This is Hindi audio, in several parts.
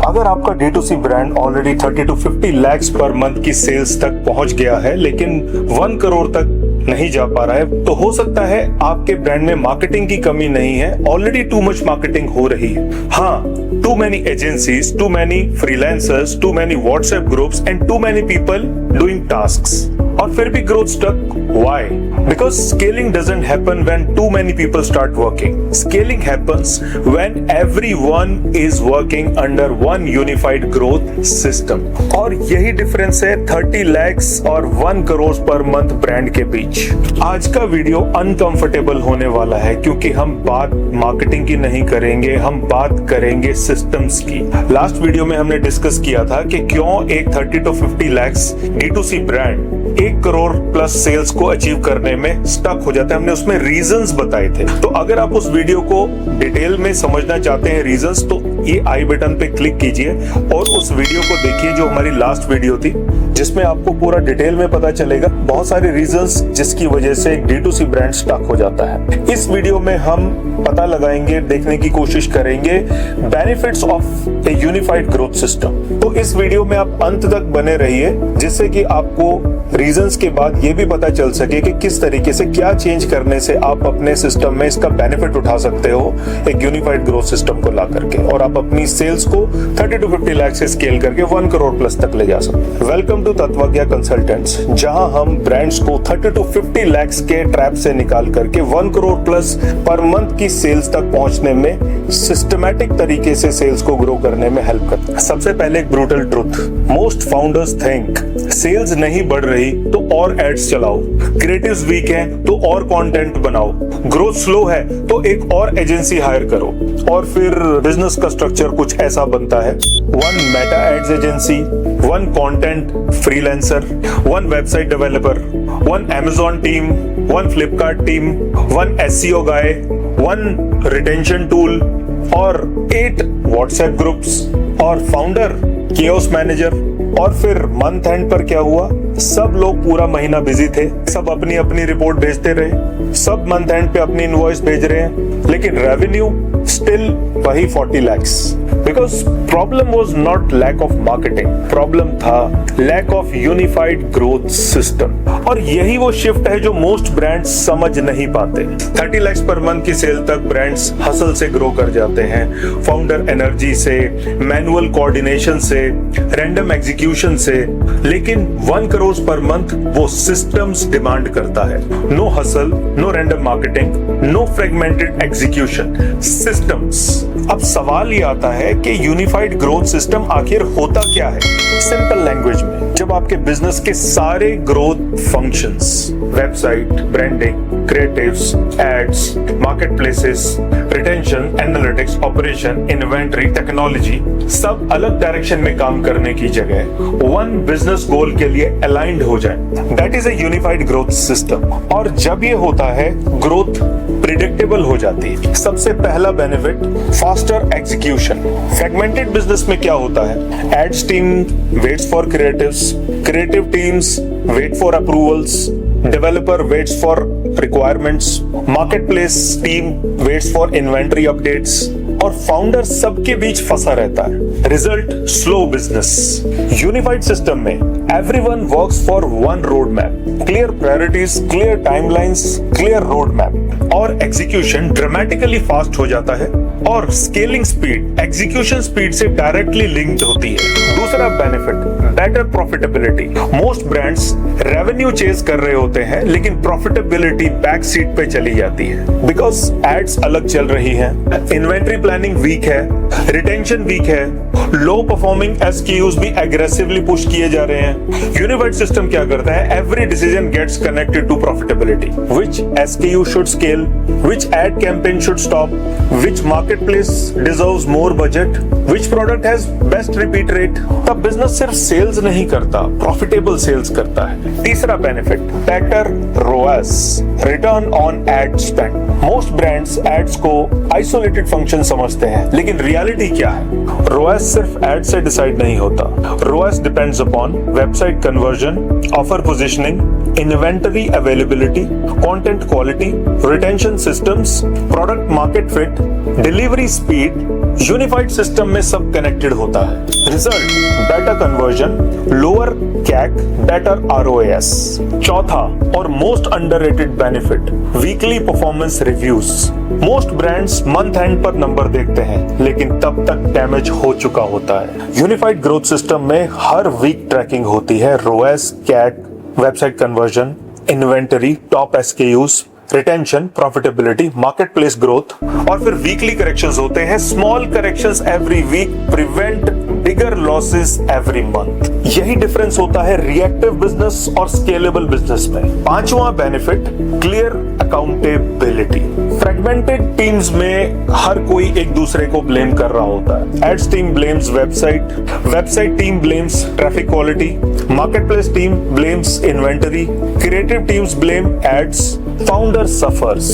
अगर आपका D2C brand already 30 to 50 lakhs per month की सेल्स तक पहुंच गया है लेकिन 1 करोड़ तक नहीं जा पा रहा है, तो हो सकता है आपके ब्रांड में मार्केटिंग की कमी नहीं है, ऑलरेडी टू मच मार्केटिंग हो रही है। हाँ, too many agencies, too many freelancers, too many WhatsApp groups and too many people doing tasks, और फिर भी growth stuck. Why? Because scaling doesn't happen when too many people start working. Scaling happens when everyone is working under one unified growth system. और यही डिफरेंस है 30 lakhs और 1 करोड़ पर मंथ ब्रांड के बीच। आज का वीडियो अनकंफर्टेबल होने वाला है क्योंकि हम बात मार्केटिंग की नहीं करेंगे, हम बात करेंगे सिस्टम्स की। लास्ट वीडियो में हमने डिस्कस किया था कि क्यों एक 30 to 50 lakhs D2C brand 1 crore plus sales को अचीव करने में स्टक हो जाता है। हमने उसमें रीजंस बताए थे। तो अगर आप उस वीडियो को डिटेल में समझना चाहते हैं रीजंस, तो ये आई बटन पे क्लिक कीजिए और उस वीडियो को देखिए जो हमारी लास्ट वीडियो थी, जिसमें आपको पूरा डिटेल में पता चलेगा बहुत सारे रीजंस जिसकी वजह से एक D2C ब्रांड स्टक हो जाता है। इस वीडियो में हम पता लगाएंगे, देखने की कोशिश करेंगे benefits of A unified growth system. तो इस वीडियो में आप अंत तक बने रहिए जिससे कि आपको रीजंस के बाद ये भी पता चल सके कि किस तरीके से क्या चेंज करने से आप अपने सिस्टम में इसका बेनिफिट उठा सकते हो एक यूनिफाइड ग्रोथ सिस्टम को ला करके, और आप अपनी सेल्स को 30 to 50 लाख से स्केल करके 1 करोड़ प्लस तक ले जा सकते हैं। वेलकम टू तत्वज्ञ कंसल्टेंट्स, जहां हम ब्रांड्स को 30 to 50 लाख के ट्रैप से निकाल करके 1 करोड़ प्लस पर मंथ की सेल्स तक पहुंचने में सिस्टमैटिक तरीके से सेल्स को ग्रो करने में हेल्प करते हैं। सबसे पहले एक brutal truth, most founders think sales नहीं बढ़ रही तो और एड्स चलाओ, क्रिएटिव्स वीक हैं तो और कंटेंट बनाओ, ग्रोथ स्लो है तो एक और एजेंसी हायर करो, और फिर बिजनेस का स्ट्रक्चर कुछ ऐसा बनता है 1 Meta ads agency, 1 content freelancer, 1 website developer, 1 Amazon team, 1 Flipkart team, 1 SEO guy, 1 retention tool और 8 व्हाट्सएप ग्रुप्स और फाउंडर केओस मैनेजर। और फिर मंथ एंड पर क्या हुआ, सब लोग पूरा महीना बिजी थे, सब अपनी अपनी रिपोर्ट भेजते रहे, सब मंथ एंड पे अपनी इनवॉइस भेज रहे हैं, लेकिन रेवेन्यू स्टिल वही 40 lakhs। Because problem was not lack of marketing, problem था lack of unified growth system. और यही वो शिफ्ट है जो मोस्ट ब्रांड्स समझ नहीं पाते। 30 lakhs पर मंथ की सेल तक ब्रांड्स हसल से ग्रो कर जाते हैं, फाउंडर एनर्जी से, मैनुअल कोऑर्डिनेशन से, रैंडम एग्जीक्यूशन से, लेकिन 1 करोड़ पर मंथ वो सिस्टम्स डिमांड करता है। No hustle, no random marketing, no fragmented execution, systems. अब सवाल ये आता है कि यूनिफाइड ग्रोथ सिस्टम आखिर होता क्या है। सिंपल लैंग्वेज में, जब आपके बिजनेस के सारे growth functions, website, branding, creatives, ads, marketplaces, retention, analytics, operation, inventory, technology, सब अलग डायरेक्शन में काम करने की जगह 1 बिजनेस गोल के लिए अलाइंड हो जाए, that is a unified growth system. और जब ये होता है, ग्रोथ प्रिडिक्टेबल हो जाती है। सबसे पहला benefit, faster execution. Fragmented business में क्या होता है, ads team waits for creatives, creative teams wait for approvals, developer waits for requirements, marketplace team waits for inventory updates, और फाउंडर सबके बीच फंसा रहता है। Result, slow business. Unified system में everyone works for 1 road map, clear priorities, clear timelines, clear road map, और एग्जीक्यूशन ड्रामेटिकली फास्ट हो जाता है, और स्केलिंग स्पीड एग्जीक्यूशन स्पीड से डायरेक्टली लिंक्ड होती है। दूसरा benefit, better profitability. Most brands revenue chase कर रहे होते हैं लेकिन प्रॉफिटेबिलिटी बैक सीट पे चली जाती है, बिकॉज एड्स अलग चल रही हैं, इन्वेंटरी प्लानिंग वीक है, रिटेंशन वीक है, लो परफॉर्मिंग SKUs भी एग्रेसिवली पुश किए जा रहे हैं। यूनिफाइड सिस्टम क्या करता है, every decision gets connected to profitability, which SKU should scale, which ad campaign should stop, which marketplace deserves more budget, which product has best repeat rate. तब बिजनेस सिर्फ सेल्स नहीं करता, प्रॉफिटेबल सेल्स करता है। तीसरा benefit, better ROAS, return on ad spend. Most brands ads को आइसोलेटेड फंक्शन समझते हैं, लेकिन रियलिटी क्या है, ROAS सिर्फ एड से डिसाइड नहीं होता। ROAS depends upon website conversion, offer positioning, inventory availability, content quality, retention systems, product market fit, delivery speed, unified system में सब कनेक्टेड होता है। रिजल्ट, बेटर कन्वर्जन, लोअर कैक, बेटर ROAS। चौथा और most underrated benefit, weekly performance reviews. Most brands month and पर नंबर देखते हैं, लेकिन तब तक डैमेज हो चुका होता है। यूनिफाइड ग्रोथ सिस्टम में हर वीक ट्रैकिंग होती है। ROAS, CAC, website conversion, inventory, top SKUs, retention, profitability, market place growth, और फिर वीकली करेक्शंस होते हैं। Small corrections every week prevent bigger losses every month. यही डिफरेंस होता है रिएक्टिव बिजनेस और स्केलेबल बिजनेस में। पांचवा benefit, clear accountability. Fragmented teams में हर कोई एक दूसरे को ब्लेम कर रहा होता है। Ads team blames website team blames traffic quality, market place team blames inventory, creative teams blame ads, founder suffers.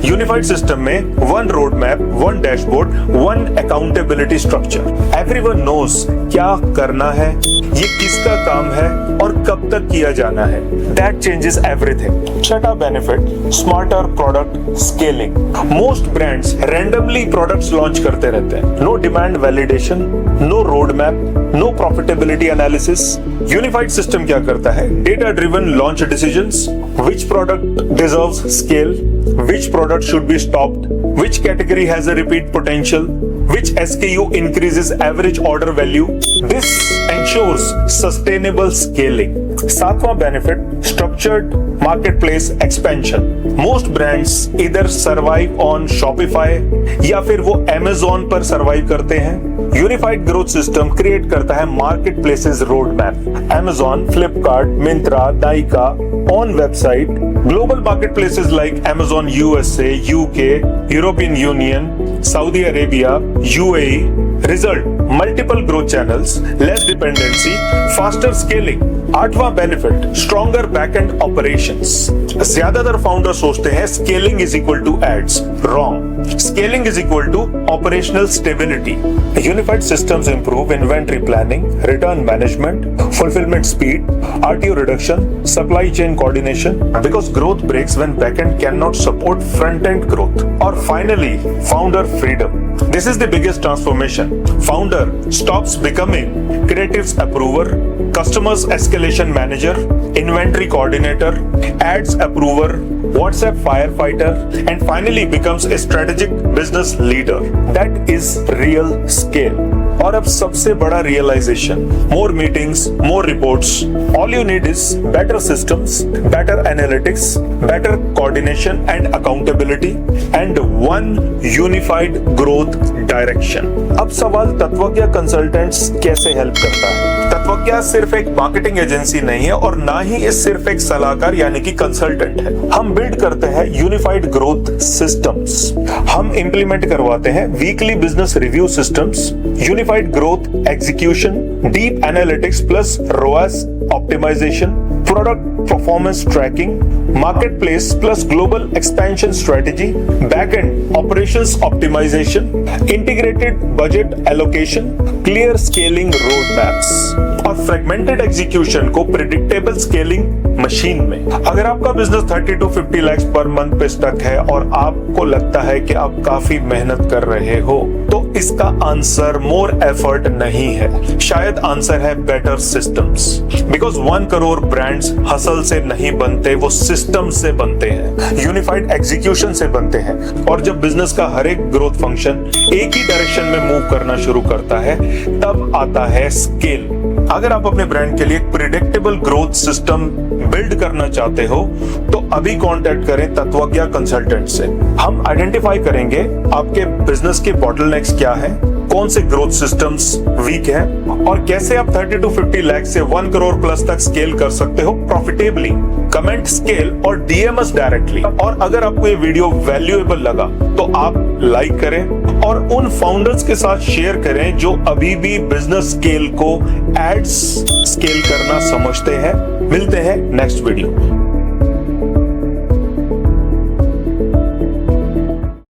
Unified system में one road map, one dashboard, one accountability structure. Everyone knows क्या करना है, ये किसका काम है और कब तक किया जाना है। That changes everything. छठा benefit, smarter product scaling. Most brands randomly products launch करते रहते हैं। No demand validation, no road map, no profitability analysis. Unified system क्या करता है? Data driven launch decisions, which product deserves scale, which product should be stopped, which category has a repeat potential, which SKU increases average order value. This ensures sustainable scaling. सातवां benefit, structured marketplace expansion. Most brands either survive on Shopify या फिर वो Amazon पर survive करते हैं। यूनिफाइड ग्रोथ सिस्टम क्रिएट करता है market places road map. Amazon, Flipkart, Myntra, Nykaa on website, global marketplaces like Amazon USA, UK, European Union, Saudi Arabia, UAE. Result, multiple growth channels, less dependency, faster scaling. आठवां बेनिफिट, स्ट्रॉन्गर बैकएंड ऑपरेशंस। ज्यादातर फाउंडर सोचते हैं scaling is equal to ads. Wrong. Scaling is equal to operational stability. Unified systems improve inventory planning, return management, fulfilment speed, RTO reduction, supply chain coordination, because growth breaks when backend can not support front end growth. और finally, founder freedom. This is the biggest transformation. Founder stops becoming creatives approver, customers escalation manager, inventory coordinator, ads approver, WhatsApp firefighter, and finally becomes a strategic business leader. That is real scale. और अब सबसे बड़ा realization, more meetings, more reports. All you need is better systems, better analytics, better coordination and accountability, and one unified growth direction. अब सवाल, तत्वज्ञा कंसल्टेंट्स कैसे हेल्प करता है? तत्वज्ञा सिर्फ एक मार्केटिंग एजेंसी नहीं है और ना ही ये सिर्फ एक सलाहकार यानी कि कंसल्टेंट है। हम बिल्ड करते हैं यूनिफाइड ग्रोथ सिस्टम्स। हम इंप्लीमेंट करवाते हैं weekly business review systems, unified growth execution, deep analytics plus ROAS optimisation, product performance tracking, marketplace plus global expansion strategy, back-end operations optimization, integrated budget allocation, clear scaling roadmaps और fragmented execution को predictable scaling मशीन में। अगर आपका business 30 to 50 lakhs per month पे स्टक है और आपको लगता है कि आप काफी मेहनत कर रहे हो, तो इसका आंसर मोर एफर्ट नहीं है, शायद आंसर है better systems. Because 1 crore brands hustle से नहीं बनते, वो सिस्टम से बनते हैं, यूनिफाइड एग्जीक्यूशन से बनते हैं। और जब बिजनेस का हर एक ग्रोथ फंक्शन एक ही डायरेक्शन में मूव करना शुरू करता है, तब आता है स्केल। अगर आप अपने ब्रांड के लिए एक प्रिडिक्टेबल ग्रोथ सिस्टम बिल्ड करना चाहते हो, तो अभी कांटेक्ट करें तत्वज्ञा कंसल्टेंट से। हम आइडेंटिफाई करेंगे आपके बिजनेस के बॉटलनेक्स क्या है, कौन से ग्रोथ सिस्टम्स वीक हैं और कैसे आप 30 to 50 लाख से 1 करोड़ प्लस तक स्केल कर सकते हो प्रॉफिटेबली। कमेंट स्केल और DM us डायरेक्टली। और अगर आपको ये वीडियो वैल्यूएबल लगा तो आप लाइक करें और उन फाउंडर्स के साथ शेयर करें जो अभी भी बिजनेस स्केल को एड्स स्केल करना समझते हैं। मिलते हैं नेक्स्ट वीडियो।